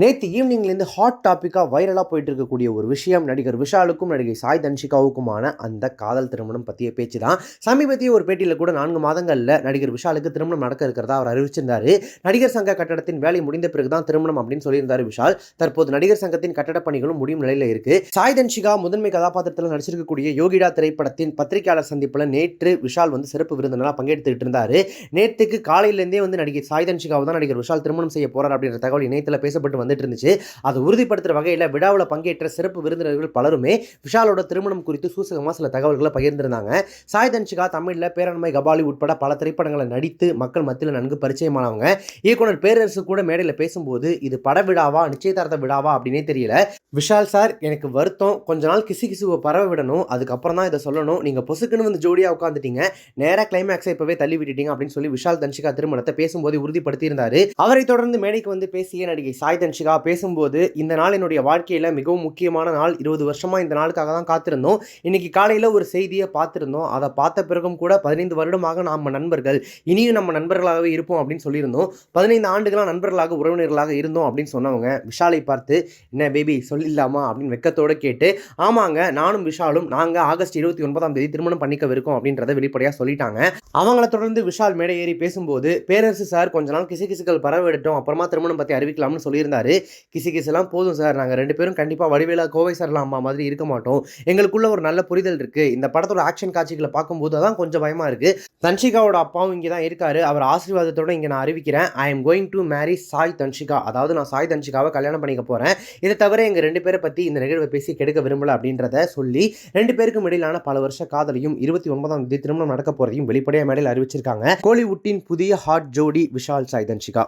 நேற்று ஈவினிங்லேருந்து ஹாட் டாப்பிக்காக வைரலாக போயிட்டு இருக்கக்கூடிய ஒரு விஷயம் நடிகர் விஷாலுக்கும் நடிகை சாய் தன்ஷிகாவுக்குமான அந்த காதல் திருமணம் பற்றிய பேச்சு தான். சமீபத்திய ஒரு பேட்டியில் கூட 4 மாதங்களில் நடிகர் விஷாலுக்கு திருமணம் நடக்க இருக்கிறதா அவர் அறிவிச்சிருந்தார். நடிகர் சங்க கட்டடத்தின் வேலை முடிந்த பிறகு தான் திருமணம் அப்படின்னு சொல்லியிருந்தார் விஷால். தற்போது நடிகர் சங்கத்தின் கட்டட பணிகளும் முடியும் நிலையில் இருக்கு. சாய் தன்ஷிகா முதன்மை கதாபாத்திரத்தில் நடிச்சிருக்கக்கூடிய யோகிடா திரைப்படத்தின் பத்திரிகையாளர் சந்திப்பில் நேற்று விஷால் சிறப்பு விருந்தினராக பங்கெடுத்துட்டு இருந்தார். நேற்றுக்கு காலையிலேருந்தே நடிகர் சாய் தன்ஷிகாவை தான் நடிகர் விஷால் திருமணம் செய்ய போறார் அப்படின்ற தகவல் இணையத்தில் பேசப்பட்டு வந்துட்டு இருந்துச்சு. அதை உறுதிப்படுத்துற வகையில் விழாவில் பங்கேற்ற சிறப்பு விருந்தினர்கள் பலருமே விஷாலோட திருமணம் குறித்து சூசகமாக சில தகவல்களை பகிர்ந்திருந்தாங்க. சாய் தன்ஷிகா தமிழில் பேரண்மை கபாலி உட்பட பல திரைப்படங்களை நடித்து மக்கள் மத்தியில் நன்கு பரிச்சயமானவங்க. இயக்குனர் பேரரசு கூட மேடையில் பேசும்போது இது பட விழாவா நிச்சயதார்த்த விழாவா அப்படின்னே தெரியல. விஷால் சார், எனக்கு வருத்தம், கொஞ்ச நாள் கிசுகிசுவை பரவ விடணும், அதுக்கப்புறம் தான் இதை சொல்லணும், நீங்கள் பொசுக்குன்னு ஜோடியாக உட்காந்துட்டீங்க, நேராக கிளைமேக்ஸை இப்போவே தள்ளி விட்டுட்டீங்க அப்படின்னு சொல்லி விஷால் தன்ஷிகா திருமணத்தை பேசும்போது உறுதிப்படுத்தியிருந்தார். அவரை தொடர்ந்து மேடைக்கு பேசிய நடிகை சாய் தன்ஷிகா பேசும்போது, இந்த நாள் என்னுடைய வாழ்க்கையில் மிகவும் முக்கியமான நாள், 20 வருஷமாக இந்த நாளுக்காக தான் காத்திருந்தோம், இன்னைக்கு காலையில் ஒரு செய்தியை பார்த்துருந்தோம், அதை பார்த்த பிறகும் கூட 15 வருடமாக நாம் நண்பர்கள், இனியும் நம்ம நண்பர்களாகவே இருப்போம் அப்படின்னு சொல்லியிருந்தோம், 15 ஆண்டுகளாக நண்பர்களாக உறவினர்களாக இருந்தோம் அப்படின்னு சொன்னவங்க விஷாலை பார்த்து, என்ன பேபி சொல்லிடலாமா அப்படின்னு வெக்கத்தோடு கேட்டு, ஆமாங்க நானும் விஷாலும் நாங்கள் ஆகஸ்ட் 29ஆம் தேதி திருமணம் பண்ணிக்கவிருக்கோம் அப்படின்றத வெளிப்படையாக சொல்லிட்டாங்க. அவங்கள தொடர்ந்து விஷால் மேடை ஏறி பேசும்போது, பேரரசு சார் கொஞ்ச நாள் கிசுகிசுக்கள் பரவிடட்டும், அப்புறமா திருமணம் பற்றி அறிவிக்கலாம்னு சொல்லியிருந்தாரு. கிசுகிசுலாம் போதும் சார், நாங்கள் 2 பேரும் கண்டிப்பாக வடிவேலா கோவை சார்லாம் அம்மா மாதிரி இருக்க மாட்டோம், எங்களுக்குள்ள ஒரு நல்ல புரிதல் இருக்குது, இந்த படத்தோட ஆக்ஷன் காட்சிகளை பார்க்கும்போது அதான் கொஞ்சம் பயமாக இருக்குது, தன்ஷிகாவோட அப்பாவும் இங்கே தான் இருக்காரு, அவர் ஆசீர்வாதத்தோடு இங்கே நான் அறிவிக்கிறேன், I am going to marry Sai Dhanshika, அதாவது நான் சாய் தன்ஷிகாவை கல்யாணம் பண்ணிக்க போகிறேன், இதை தவிர எங்கள் 2 பேரை பற்றி இந்த நிகழ்வை பேசி கெடுக்க விரும்பல அப்படின்றத சொல்லி 2 பேருக்கும் இடையிலான பல வருஷ காதலையும் 29ஆம் தேதி திருமணம் நடக்க போறதையும் வெளிப்படையாக மேடையில் அறிவிச்சிருக்காங்க. கோலிவுட்டின் புதிய ஹாட் ஜோடி விஷால் சாய் தன்ஷிகா.